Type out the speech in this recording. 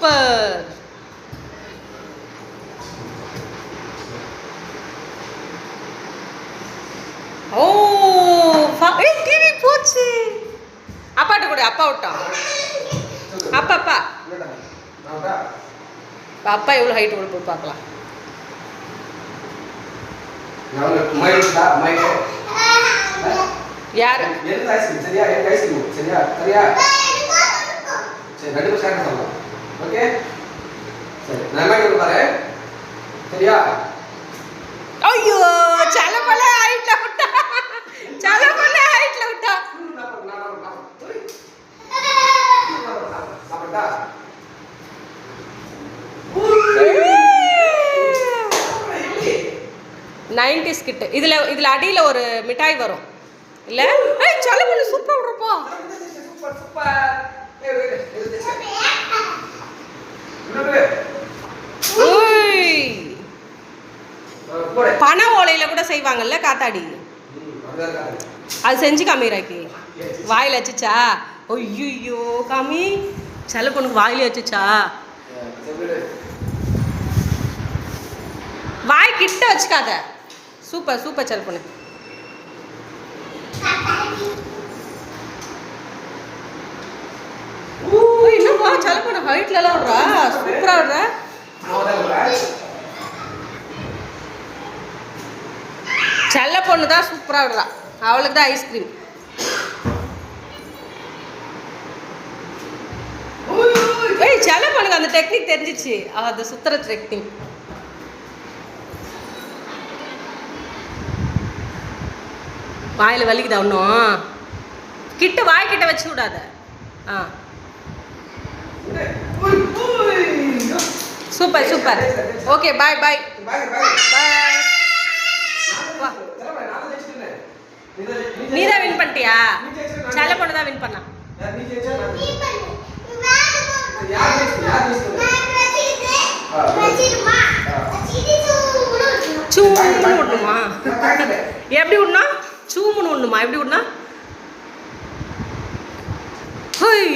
Super. ஓ TV போச்சு. அப்பாட்ட கூட அப்பா விட்டான். அப்பா அப்பா அப்பா எவ்வளோ ஹைட் உள்ள போய் பார்க்கலாம். யாரு சரியா சரியா சரியா சரி ரெண்டு பேரும் சொல்லலாம். ஓகே சரி நான் மைக் பாரு சரியா. ஐயோ சலபல ஹைட்ல விட்டா. சலபல ஹைட்ல விட்டா. சாப்பிட்டா 90s கிட்ட. இதுல அடியில ஒரு மிட்டாய் வரும் இல்ல. ஏய் சலபல சூப்பரா விடுறப்பா. Super super. பனை ஓலையில கூட செய்வாங்கல்ல காத்தாடி. அது செஞ்சு காமிராக்கி. வாயில வச்சுச்சா. ஐயோ காமி. சில பொண்ணுக்கு வாயில வச்சுச்சா. வாய் கிட்ட வச்சுக்காத. சூப்பர் சூப்பர் சில பொண்ணு. என்னப்பா சில பொண்ணு ஹைட்ல எல்லாம் விடுறா. சூப்பரா விடுற. செல்ல பொண்ணு தான் சூப்பரா விடுறா. அவளுக்கு தான் ஐஸ்கிரீம். ஏய் செல்ல பொண்ணுக்கு அந்த டெக்னிக் தெரிஞ்சிச்சு. அது சுத்துற டெக்னிக். வாயில வலிக்குதா ஒன்றும். கிட்ட வாய் கிட்ட வச்சு விடாத. Super super. ஓகே பாய் பாய் பாய். நீ தான் வின் பண்ணிட்டியா. செல்ல பொண்ணு தான் வின் பண்ணா. சூமுன்னு விடணுமா. எப்படி விடணும். சூமுன்னு விடணுமா. எப்படி விடணும். ஹோய்